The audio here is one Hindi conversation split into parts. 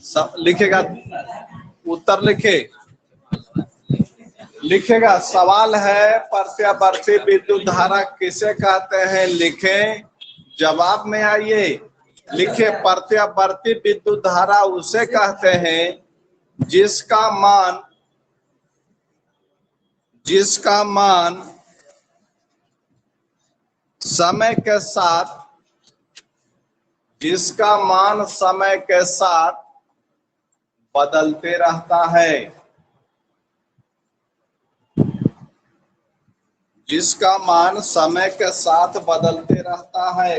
सब लिखेगा, उत्तर लिखेगा। सवाल है प्रत्यावर्ती विद्युत धारा किसे कहते हैं, लिखें। जवाब में आइए, लिखे प्रत्यावर्ती विद्युत धारा उसे कहते हैं जिसका मान समय के साथ बदलते रहता है। जिसका मान समय के साथ बदलते रहता है।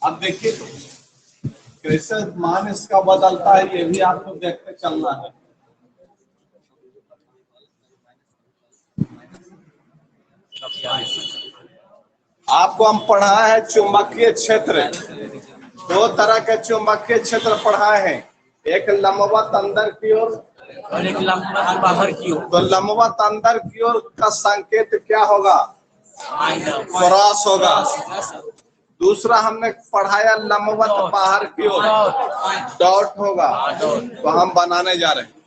अब देखिए कैसे मान इसका बदलता है, ये भी आपको देखते चलना है। आपको हम पढ़ाए है चुंबकीय क्षेत्र, दो तरह के चुंबकीय क्षेत्र पढ़ाए हैं, एक लंबवत अंदर की ओर और एक लंबवत बाहर की ओर। तो लंबवत अंदर की ओर का संकेत क्या होगा, क्रॉस होगा। दूसरा हमने पढ़ाया लंबवत बाहर की ओर डॉट होगा। तो हम बनाने जा रहे हैं।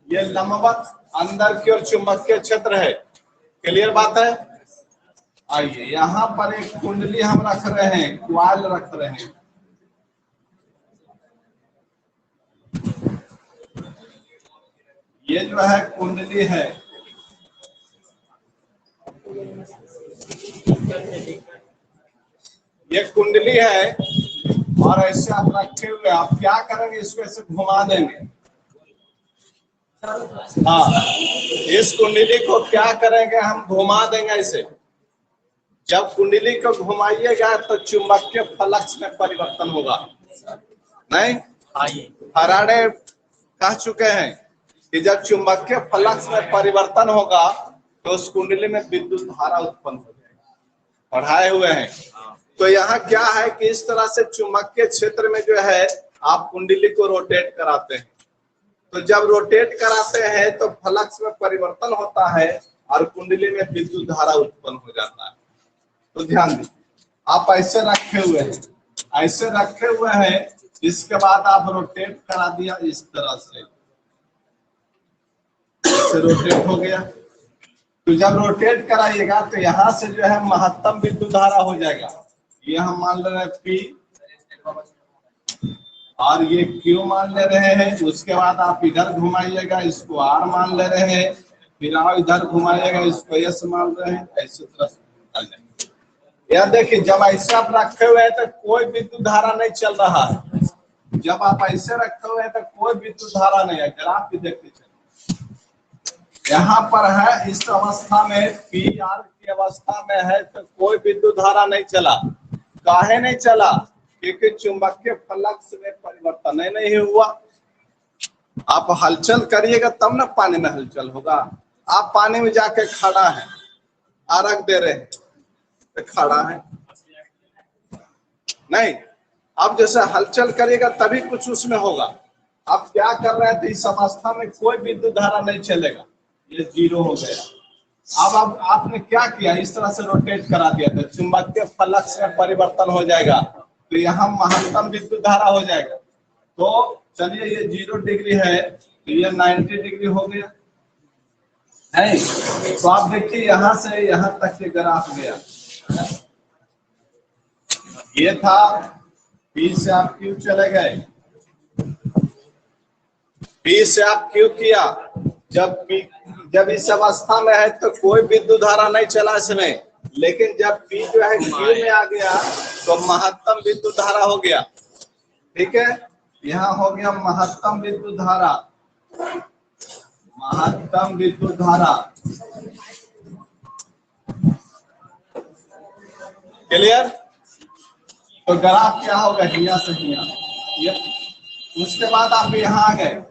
ये लंबवत अंदर की ओर चुंबकीय क्षेत्र है, क्लियर बात है। आइए यहाँ पर एक कुंडली हम रख रहे हैं, क्वाइल रख रहे हैं। ये जो है कुंडली है, ये कुंडली है और ऐसे आप रखे हुए, आप क्या करेंगे, इसको ऐसे घुमा देंगे। हाँ, इस कुंडली को क्या करेंगे, हम घुमा देंगे ऐसे। जब कुंडली को घुमाइएगा तो चुंबकीय फ्लक्स में परिवर्तन होगा। नहीं, फैराडे कह चुके हैं कि जब चुंबकीय फ्लक्स में परिवर्तन होगा तो उस कुंडली में विद्युत धारा उत्पन्न हो जाएगी, पढ़ाए हुए हैं। तो यहाँ क्या है कि इस तरह से चुंबकीय क्षेत्र में जो है आप कुंडली को रोटेट कराते हैं। तो जब रोटेट कराते हैं तो फ्लक्स में परिवर्तन होता है और कुंडली में विद्युत धारा उत्पन्न हो जाता है। तो ध्यान दीजिए, आप ऐसे रखे हुए हैं, ऐसे रखे हुए हैं, इसके बाद आप रोटेट करा दिया इस तरह से, ऐसे रोटेट हो गया। तो जब रोटेट कराइएगा तो यहाँ से जो है महत्तम विद्युत धारा हो जाएगा। ये हम मान ले रहे हैं P और ये Q मान ले रहे हैं। उसके बाद आप इधर घुमाइएगा, इसको R मान ले रहे हैं, फिर आप इधर घुमाइएगा, इसको S मान रहे हैं। ऐसे तरह से यह देखिए, जब ऐसे आप रखे हुए हैं तो कोई विद्युत धारा नहीं चल रहा है। जब आप ऐसे रखे हुए हैं तो कोई विद्युत धारा नहीं है। ग्राफ भी देखते चलिए, यहाँ पर है इस अवस्था में, PR की अवस्था में है तो कोई विद्युत धारा नहीं चला। काहे नहीं चला, क्योंकि चुंबकीय फ्लक्स में परिवर्तन नहीं हुआ। आप हलचल करिएगा तब ना पानी में हलचल होगा। आप पानी में जाके खड़ा है, अर्घ दे रहे हैं, खड़ा है नहीं, अब जैसे हलचल करेगा तभी कुछ उसमें होगा। अब क्या कर रहे हैं, तो इस अवस्था में कोई विद्युत धारा नहीं चलेगा, ये जीरो हो गया। अब आपने क्या किया, इस तरह से रोटेट करा दिया तो चुंबकीय फ्लक्स में परिवर्तन हो जाएगा, तो यहाँ महत्तम विद्युत धारा हो जाएगा। तो चलिए ये 0 डिग्री है तो ये 90 डिग्री हो गया है। तो आप देखिए यहाँ से यहाँ तक के ग्राफ गया, ये था P से आप Q चले गए, P से आप Q किया। जब इस अवस्था में है तो कोई विद्युत धारा नहीं चला इसमें, लेकिन जब P जो है Q में आ गया तो महत्तम विद्युत धारा हो गया। ठीक है, यहाँ हो गया महत्तम विद्युत धारा, महत्तम विद्युत धारा। क्लियर। तो ग्राफ क्या होगा, हिया से हिया। उसके बाद आप यहाँ आ गए,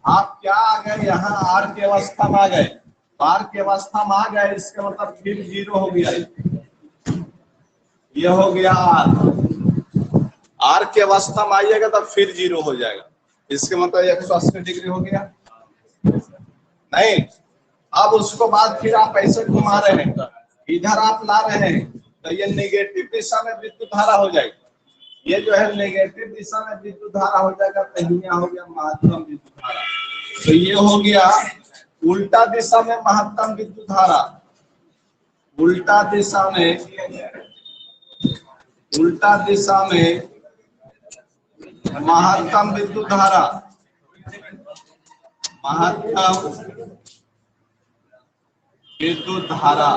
आप क्या आ गए, यहाँ R की अवस्था में आ गए। आर की अवस्था में आ गया, इसका मतलब फिर जीरो हो गया। ये हो गया आर की अवस्था में आइएगा तो फिर जीरो हो जाएगा, इसके मतलब 180 डिग्री हो गया। नहीं, अब उसको बाद फिर आप ऐसे घुमा रहे हैं, इधर आप ला रहे हैं तो ये नेगेटिव दिशा में विद्युत धारा हो जाएगी। ये जो है नेगेटिव दिशा में विद्युत धारा हो जाएगा, तो यहाँ हो गया महत्तम विद्युत धारा। तो ये हो गया उल्टा दिशा में महत्तम विद्युत धारा, उल्टा दिशा में महत्तम विद्युत धारा, महत्तम विद्युत धारा।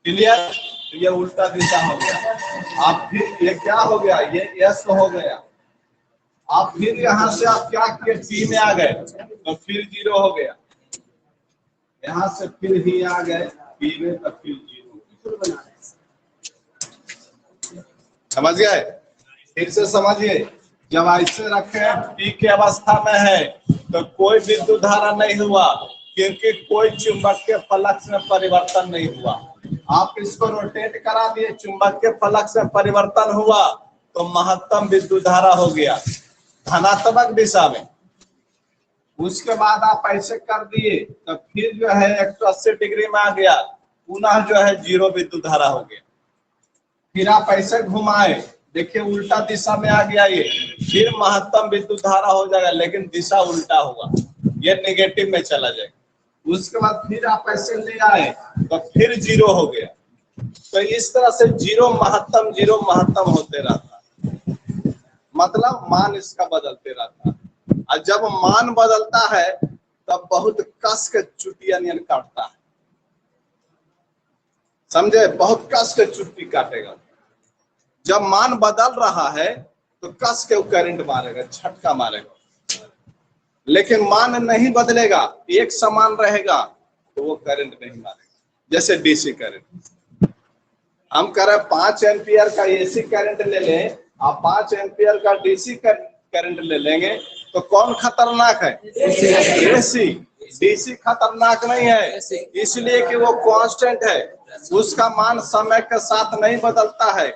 क्लियर? ये उल्टा दिशा हो गया। आप फिर ये क्या हो गया, ये एस हो गया। आप फिर यहाँ से आप क्या किए, पी में आ गए तो फिर जीरो हो गया। यहाँ से फिर ही आ गए पी में तो फिर जीरो। समझ गए? फिर से समझिए, जब ऐसे रखे पी की अवस्था में है तो कोई विद्युत धारा नहीं हुआ, क्योंकि कोई चुंबकीय फ्लक्स में परिवर्तन नहीं हुआ। आप इसको रोटेट करा दिए, चुंबकीय फ्लक्स में परिवर्तन हुआ तो महत्तम विद्युत धारा हो गया धनात्मक दिशा में। उसके बाद आप ऐसे कर दिए तो फिर जो है 180 डिग्री में आ गया, पुनः जो है जीरो विद्युत धारा हो गया। फिर आप ऐसे घुमाए, देखिए उल्टा दिशा में आ गया, ये फिर महत्तम विद्युत धारा हो जाएगा, लेकिन दिशा उल्टा होगा, ये नेगेटिव में चला जाएगा। उसके बाद फिर आप ऐसे ले आए तो फिर जीरो हो गया। तो इस तरह से जीरो महत्तम होते रहता है, मतलब मान इसका बदलते रहता है। और जब मान बदलता है तब बहुत कस के चुटिया नियन काटता है, समझे? बहुत कस के चुट्टी काटेगा। जब मान बदल रहा है तो कस के करंट मारेगा, झटका मारेगा। लेकिन मान नहीं बदलेगा, एक समान रहेगा तो वो करंट नहीं मारेगा। जैसे डीसी करंट, हम कह रहे 5 एम्पियर का एसी करंट ले लें, आप 5 एम्पियर का डीसी करंट ले लेंगे तो कौन खतरनाक है? एसी। डीसी खतरनाक नहीं है, इसलिए कि वो कांस्टेंट है, उसका मान समय के साथ नहीं बदलता है।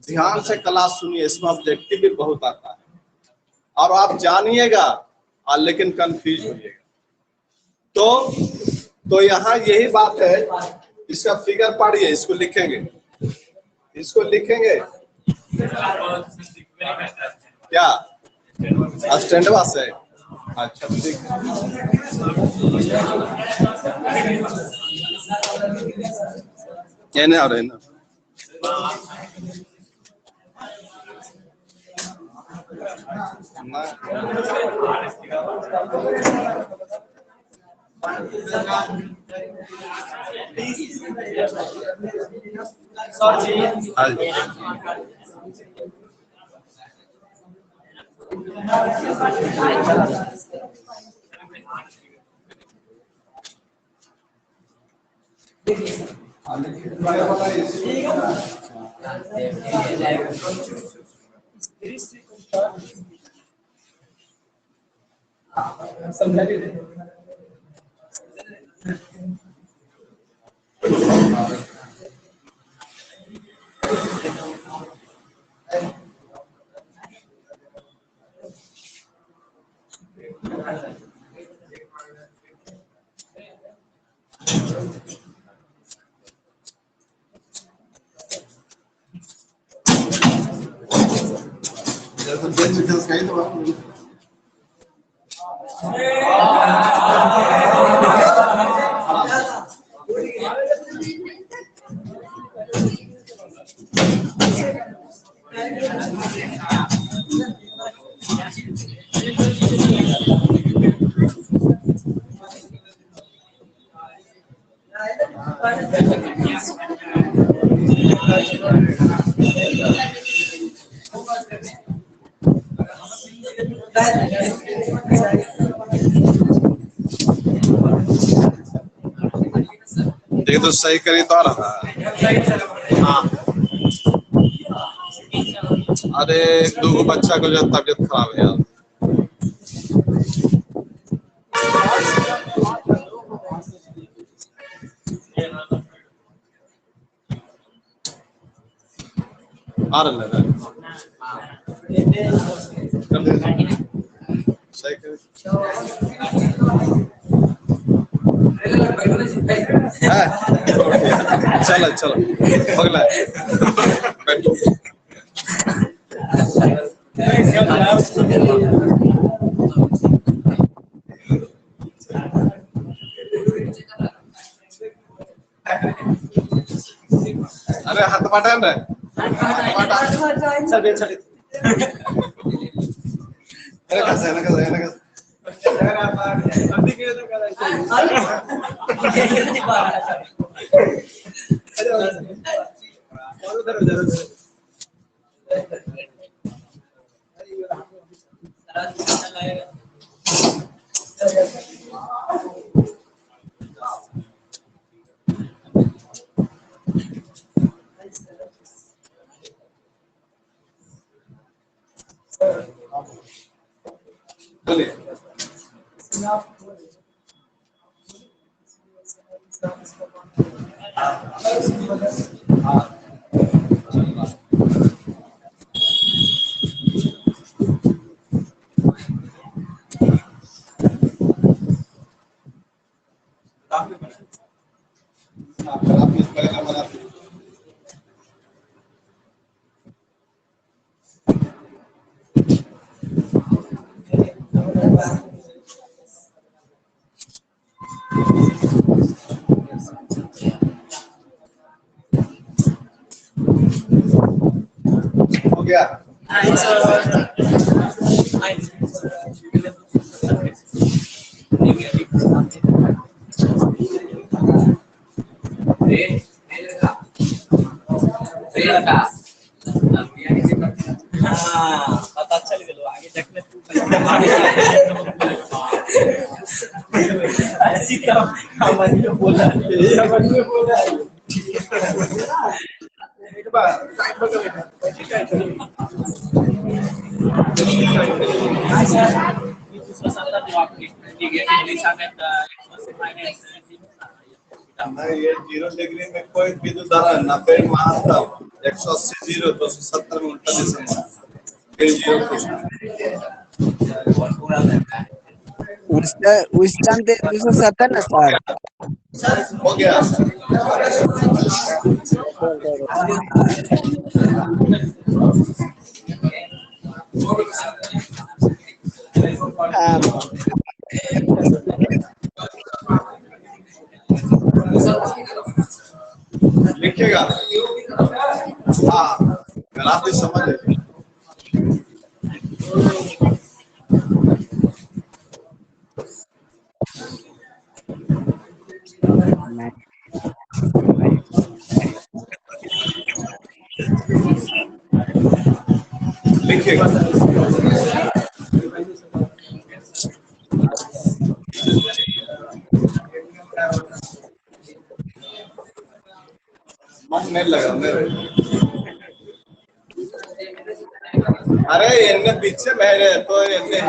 ध्यान से क्लास सुनिए, इसमें ऑब्जेक्टिव भी बहुत आता है और आप जानिएगा, लेकिन कंफ्यूज होइएगा। तो यहाँ यही बात है। इसका फिगर पढ़िए, इसको लिखेंगे, क्या स्टैंडवा से? अच्छा ठीक है ना, रहे ना देख तो सही करी तो आ रहा है। हाँ, अरे 2 बच्चा को जो तबियत खराब है यार। आ रहा है सही कर चलो चलो अगला बैठो अरे हाथ बाटा ना चल चल हो गया पता चल गया आगे देखने बोला एक बार टाइम ये 0 डिग्री में कोई विद्युत धारा 90 में आता 180 0 270 में उल्टा दिशा फिर 0 कुछ उस टाइम पे 270 ना सर हो गया लिखेगा हाँ ग्राफ भी समझ है लिखेगा मन नहीं लगा मेरे अरे इनने पीछे मेरे तो इनने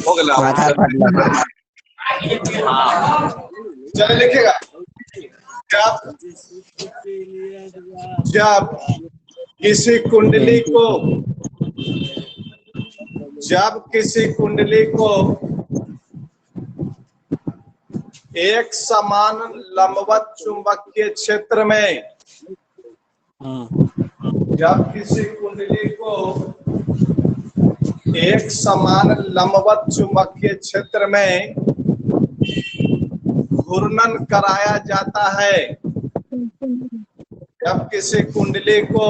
हो गया चलो लिखेगा जब किसी कुंडली को एक समान लंबवत चुंबकीय क्षेत्र में जब किसी कुंडली को एक समान लंबवत चुंबकीय क्षेत्र में घूर्णन कराया जाता है। जब किसी कुंडली को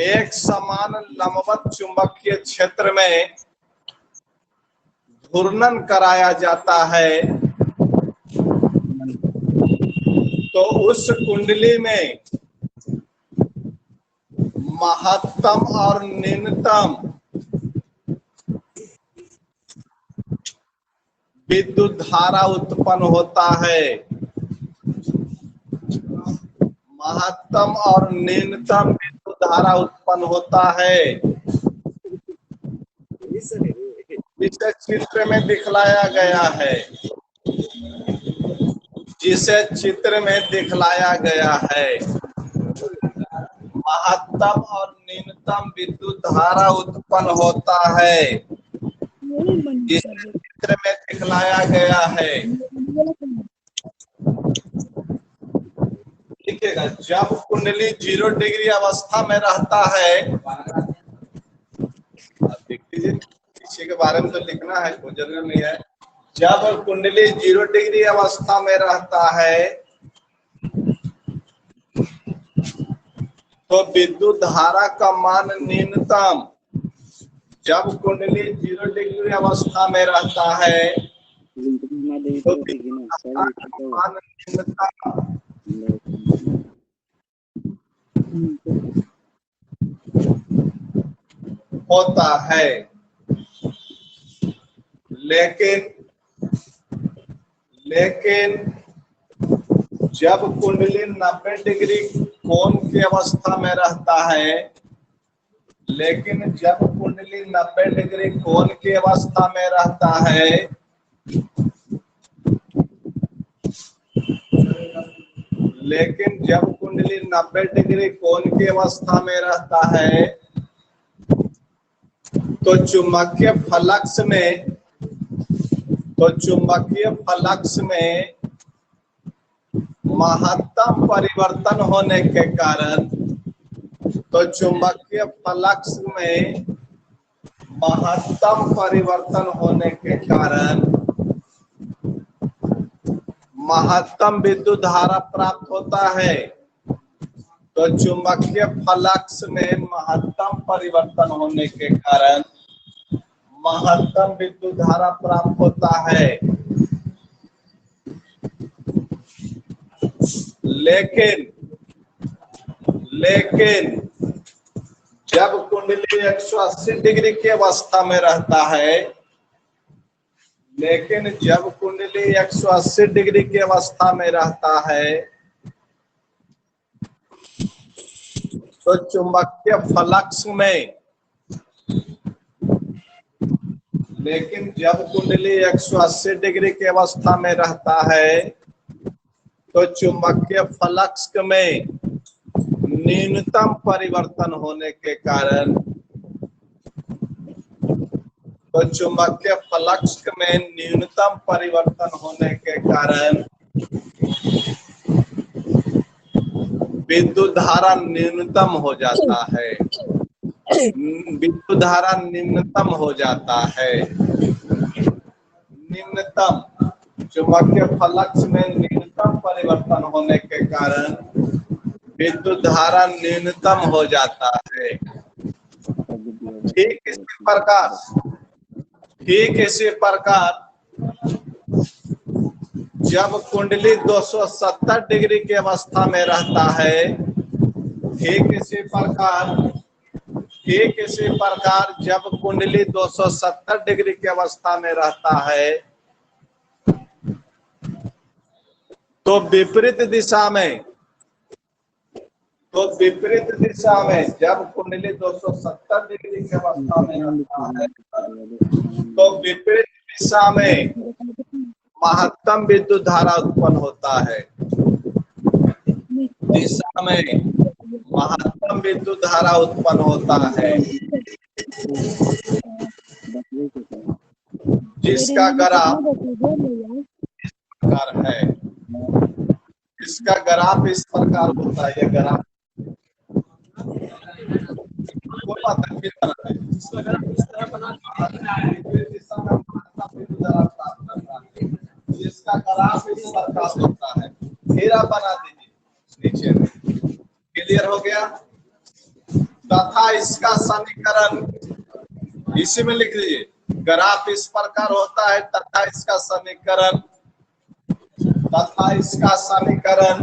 एक समान लंबवत चुंबकीय क्षेत्र में घूर्णन कराया जाता है तो उस कुंडली में महत्तम और न्यूनतम विद्युत धारा उत्पन्न होता है। महत्तम और न्यूनतम विद्युत धारा उत्पन्न होता है। इसे चित्र में दिखलाया गया है। जिसे चित्र में दिखलाया गया है। महत्तम और न्यूनतम विद्युत धारा उत्पन्न होता है। जिसे चित्र में दिखलाया गया है। लिखिएगा, जब कुंडली 0 डिग्री अवस्था में रहता है, देख लीजिए किसी के बारे में तो लिखना है, कोई जरूरी नहीं है। जब कुंडली 0 डिग्री अवस्था में रहता है तो विद्युत धारा का मान न्यूनतम, जब कुंडली 0 डिग्री अवस्था में रहता है तो विद्युत धारा का मान न्यूनतम होता है। लेकिन जब कुंडली 90 डिग्री कोण की अवस्था में रहता है, लेकिन जब कुंडली 90 डिग्री कोण की अवस्था में रहता है लेकिन जब कुंडली 90 डिग्री कोण की अवस्था में रहता है तो चुंबकीय फ्लक्स में महत्तम परिवर्तन होने के कारण महत्तम विद्युत धारा प्राप्त होता है। तो चुंबकीय फ्लक्स में महत्तम परिवर्तन होने के कारण महत्तम विद्युत धारा प्राप्त होता है। लेकिन जब कुंडली 180 डिग्री की अवस्था में रहता है, लेकिन जब कुंडली 180 डिग्री की अवस्था में रहता है तो चुंबकीय फ्लक्स में, लेकिन जब कुंडली 180 डिग्री की अवस्था में रहता है तो चुंबकीय फ्लक्स में न्यूनतम परिवर्तन होने के कारण विद्युत धारा न्यूनतम हो जाता है। विद्युत धारा न्यूनतम हो जाता है। न्यूनतम चुंबकीय फ्लक्स में न्यूनतम परिवर्तन होने के कारण विद्युत धारा न्यूनतम हो जाता है। ठीक इसी प्रकार जब कुंडली 270 डिग्री की अवस्था में रहता है, ठीक इसी प्रकार जब कुंडली 270 डिग्री की अवस्था में रहता है तो विपरीत दिशा में जब कुंडली 270 डिग्री की अवस्था में रहता है तो विपरीत दिशा में महत्तम विद्युत धारा उत्पन्न होता है। दिशा में महत्तम विद्युत धारा उत्पन्न होता है, जिसका ग्राफ इस प्रकार है। इसका ग्राफ इस प्रकार होता है। ये ग्राफ कोई बात नहीं, फिर बनाते हैं। इसका ग्राफ इस प्रकार होता है, घेरा बना दीजिए नीचे में। क्लियर हो गया? तथा इसका समीकरण इसी में लिख लीजिए, ग्राफ इस प्रकार होता है तथा इसका समीकरण, तथा इसका समीकरण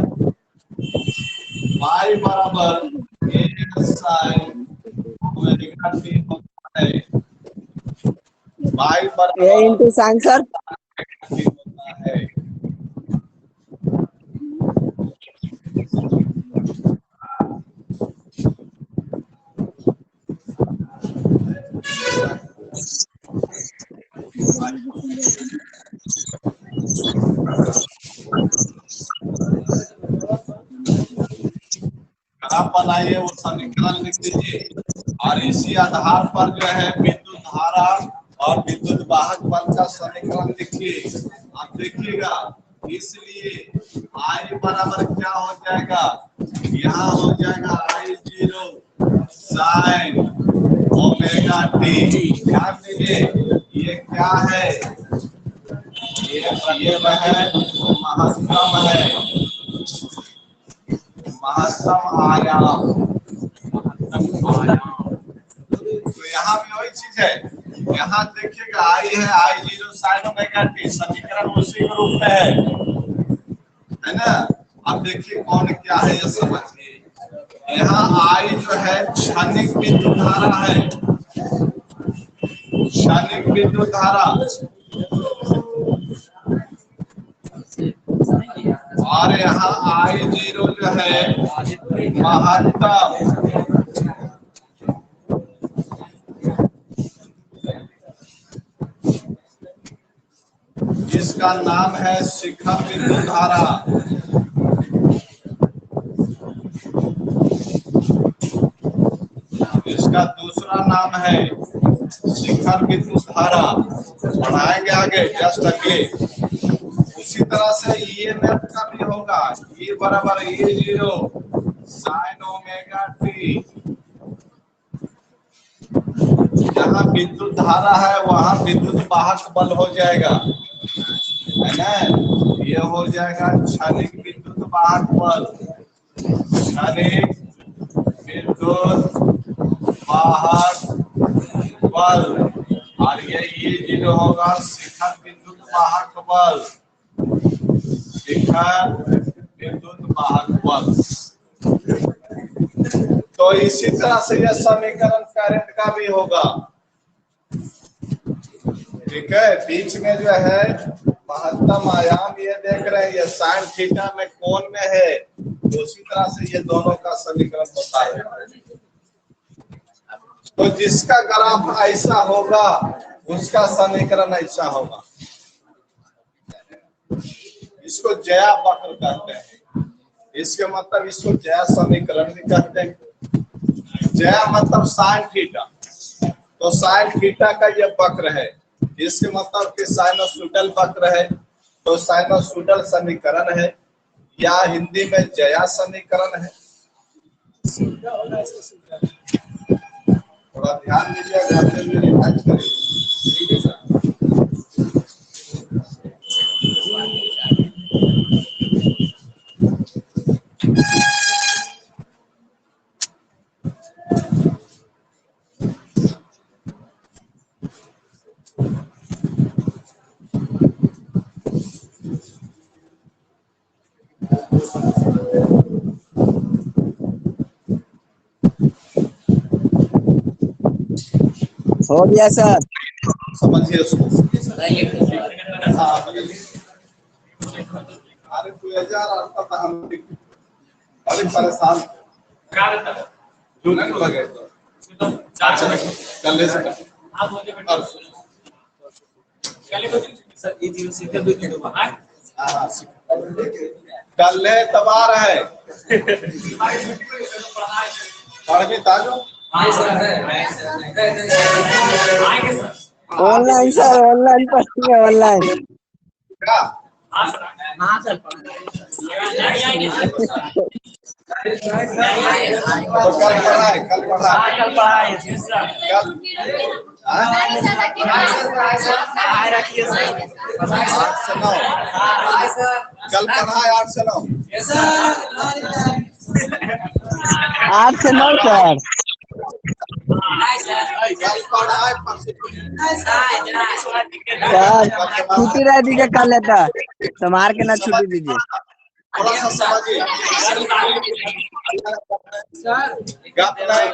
y बराबर a sin ओमेगा t होता है। y A बराबर into sin sir. t होता है। ग्राफ बनाइए, वो समीकरण लिख दीजिए और इसी आधार पर जो है विद्युत धारा और विद्युत वाहक बल का समीकरण लिखिए। आप देखिएगा, इसलिए I बराबर क्या हो जाएगा, यहाँ हो जाएगा I0 sin ओमेगा t। ध्यान दीजिए, ये क्या है, ये है महत्तम है, महत्तम आयाम। तो यहाँ भी वही चीज है, यहाँ देखिएगा I है I0 sin ओमेगा t, समीकरण उसी के रूप में है ना। अब देखिए कौन क्या है ये समझिए। यहाँ I जो है क्षणिक विद्युत धारा है, क्षणिक विद्युत धारा, और यहाँ I0 जो है महत्तम। इसका नाम है शिखर विद्युत धारा। इसका दूसरा नाम है शिखर विद्युत धारा। बढ़ाएंगे आगे जस्ट अगले। उसी तरह से EMF का भी होगा, E बराबर E0 sin ओमेगा t। जहाँ विद्युत धारा है वहाँ विद्युत वाहक बल हो जाएगा, है ना। ये हो जाएगा क्षणिक विद्युत वाहक बल, क्षणिक विद्युत वाहक बल। और ये E0 होगा शिखर विद्युत वाहक बल, शिखर विद्युत वाहक बल। तो इसी तरह से यह समीकरण करंट का भी होगा, ठीक है। बीच में जो है महत्तम आयाम ये देख रहे हैं, ये साइन थीटा में कोण में है, उसी तरह से ये दोनों का समीकरण होता है। तो जिसका ग्राफ ऐसा होगा उसका समीकरण ऐसा होगा। इसको जया वक्र कहते हैं, इसके मतलब इसको जया समीकरण भी कहते हैं। जया मतलब साइन थीटा, तो साइन थीटा का ये वक्र है, इसके मतलब कि साइनोसॉइडल वक्र है, तो साइनोसॉइडल समीकरण है, या हिंदी में जया समीकरण है। थोड़ा ध्यान दीजिए, घर में भी रिवाइज करिए, ठीक है सर। हो गया सर। समझिए उसको। हाँ, अरे 2008 तक हम बड़े परेशान जो नहीं लगे कल से कल तबार है पढ़ ताजो ऑनलाइन सर, ऑनलाइन पढ़ेंगे, ऑनलाइन। क्या तो कल पढ़ाए कल पढ़ाए कल पढ़ाए कल हाँ? 8 से 9 कल पढ़ाए 8 से 9 8 से 9 सर। कल पढ़ाए सर छुट्टी रह दीजिए कल लेता संभार के ना छुट्टी दीजिए। थोड़ा सा समझिए गप नहीं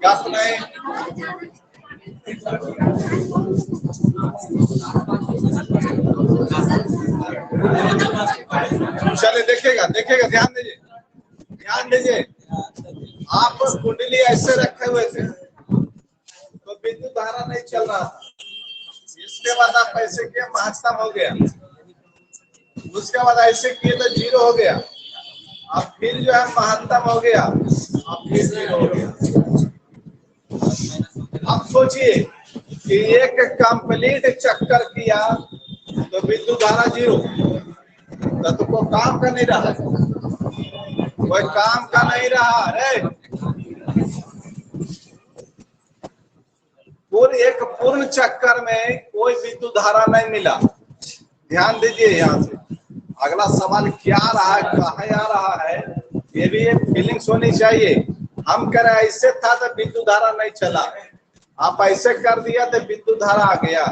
गप नहीं चलिए देखिएगा देखिएगा ध्यान दीजिए आप कुंडली ऐसे रखे हुए थे तो विद्युत धारा नहीं चल रहा था। इसके बाद आप ऐसे किए महत्तम हो गया, उसके बाद ऐसे किए तो 0 हो गया, अब फिर जो है महत्तम हो गया, अब फिर 0 हो गया। अब सोचिए कि एक कंप्लीट चक्कर किया तो विद्युत धारा 0, तो कोई काम का नहीं रहा, कोई काम का नहीं रहा। अरे एक पूर्ण चक्कर में कोई विद्युत धारा नहीं मिला। ध्यान दीजिए यहाँ से अगला सवाल क्या रहा है, कहाँ आ रहा है, ये भी एक फीलिंग्स होनी चाहिए। हम कह रहे ऐसे था तो विद्युत धारा नहीं चला, आप ऐसे कर दिया तो विद्युत धारा आ गया,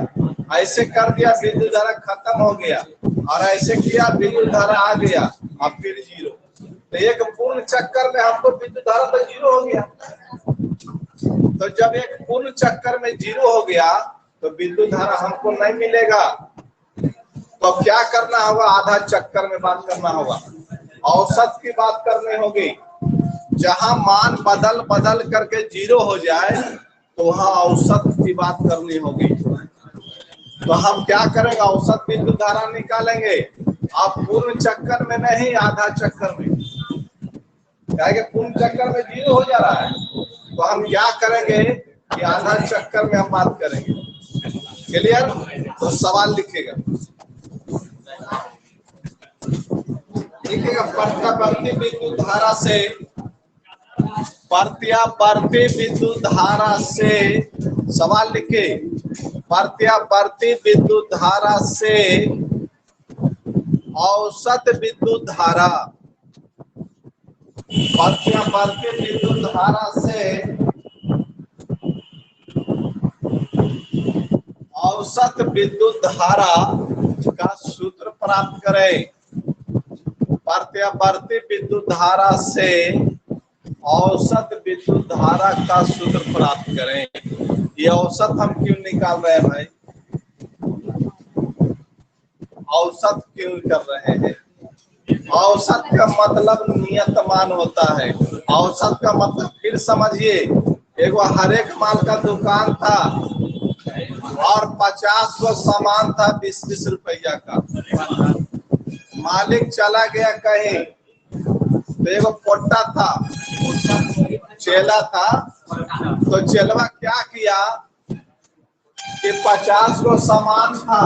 ऐसे कर दिया विद्युत धारा खत्म हो गया, और ऐसे किया विद्युत धारा आ गया, अब फिर 0। तो एक पूर्ण चक्कर में हमको विद्युत धारा तो 0 हो गया। तो जब एक पूर्ण चक्कर में 0 हो गया तो विद्युत धारा हमको नहीं मिलेगा, तो क्या करना होगा, आधा चक्कर में बात करना होगा, औसत की बात करनी होगी। जहां मान बदल बदल करके 0 हो जाए तो वहां औसत की बात करनी होगी। तो हम क्या करेंगे, औसत विद्युत धारा निकालेंगे। आप पूर्ण चक्कर में नहीं, आधा चक्कर में, क्या है कि पूर्ण चक्कर में 0 हो जा रहा है, तो हम क्या करेंगे कि आधा चक्कर में हम बात करेंगे। क्लियर? तो सवाल लिखेगा, प्रत्यावर्ती विद्युत धारा से, प्रत्यावर्ती विद्युत धारा से, सवाल लिखे, प्रत्यावर्ती विद्युत धारा से औसत विद्युत धारा, प्रत्यावर्ती विद्युत धारा से औसत विद्युत धारा का सूत्र प्राप्त करें। प्रत्यावर्ती विद्युत धारा से औसत विद्युत धारा का सूत्र प्राप्त करें। ये औसत हम क्यों निकाल रहे हैं भाई, औसत क्यों कर रहे हैं? औसत का मतलब नियत मान होता है। औसत का मतलब फिर समझिए, एक हर एक माल का दुकान था और 50 को सामान था 20-20 रुपया का। मालिक चला गया कहीं, तो एक पोटा था, चेला था, तो चेलवा क्या किया कि 50 को सामान था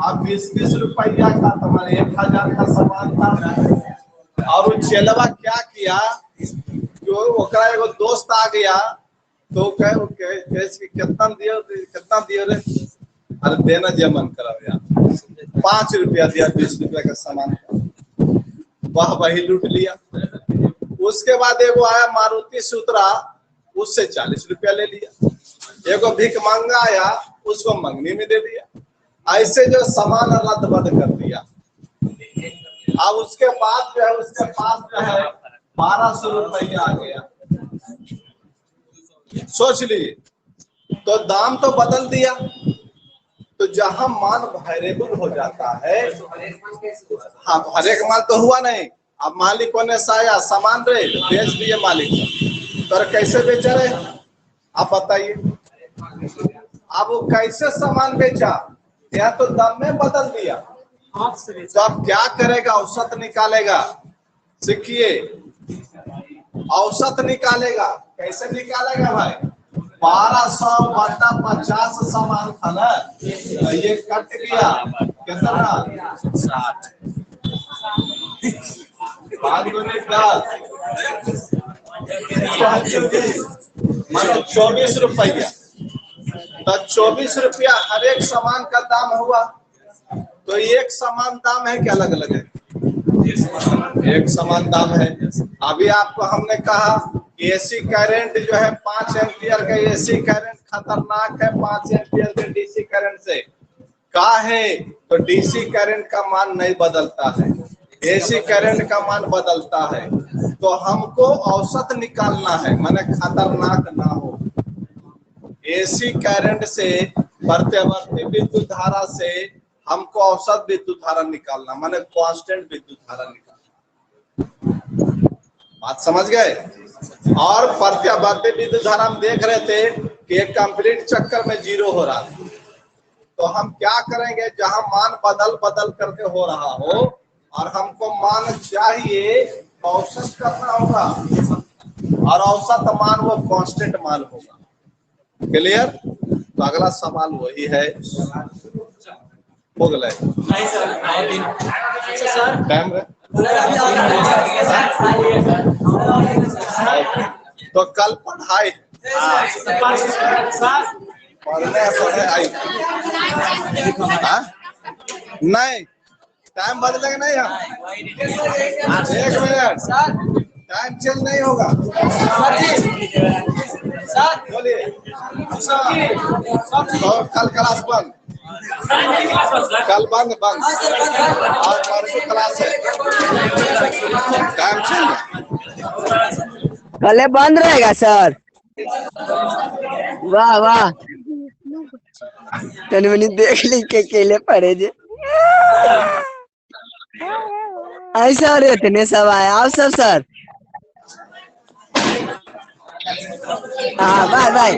और 20-20 रुपया का, तुम्हारे 1000 का सामान था। और वो चेलवा क्या किया, जो ओकरा एगो दोस्त आ गया तो कितना दियो रे, अरे देना जे मन करा यार, 5 रुपया दिया, 20 रुपया का सामान, वह वही लूट लिया। उसके बाद एगो आया मारुति सुतरा, उससे 40 रुपया ले लिया। एगो भिख मांगा आया, उसको मंगनी में दे दिया। ऐसे जो सामान रद्द कर दिया। अब उसके बाद जो है उसके पास जो है 1200 रुपया आ गया। सोच लीजिए, तो दाम तो बदल दिया। तो जहां मान वेरिएबल हो जाता है, हाँ हर एक माल तो हुआ नहीं, अब मालिक ने साया सामान रे बेच दिए मालिक, तो कैसे बेचा रहे आप बताइए। अब वो कैसे सामान बेचा, या तो दाम में बदल दिया। तो अब क्या करेगा, औसत निकालेगा। सीखिए, औसत निकालेगा। कैसे निकालेगा भाई, 1200 बटा 50 सामान था ना, ये कट गया कितना 60 5 दूनी 10 मतलब 24 रुपया। तो 24 रुपया हर एक सामान का दाम हुआ। तो एक समान दाम है कि अलग अलग है? एक समान दाम है। अभी आपको हमने कहा कि एसी करंट जो है 5 एम्पियर का एसी करंट खतरनाक है 5 एम्पियर के डीसी करंट से। का है तो डीसी करंट का मान नहीं बदलता है, एसी करंट का मान बदलता है। तो हमको औसत निकालना है, माने खतरनाक ना हो। एसी करंट से प्रत्यावर्ती विद्युत धारा से हमको औसत विद्युत धारा निकालना, माने कांस्टेंट विद्युत धारा निकालना। बात समझ गए? और प्रत्यावर्ती विद्युत धारा हम देख रहे थे कि एक कंप्लीट चक्कर में 0 हो रहा था। तो हम क्या करेंगे, जहां मान बदल बदल करके हो रहा हो और हमको मान चाहिए, औसत करना होगा और औसत मान वो कांस्टेंट मान होगा। क्लियर? तो अगला सवाल वही है। हो गए टाइम है। तो कल पढ़ाई पढ़ने आई नहीं, टाइम बदलेगा नहीं। हम 1 मिनट, टाइम चेंज नहीं होगा। बोलिए। तो कल क्लास बंद, कल बंद और परसों क्लास है। टाइम चेंज कल बंद रहेगा सर? वाह वाह, तनी मनी देख ली के केले पड़े जे ऐसा रे इतने सब आए। आओ सब सर। हाँ बाय बाय।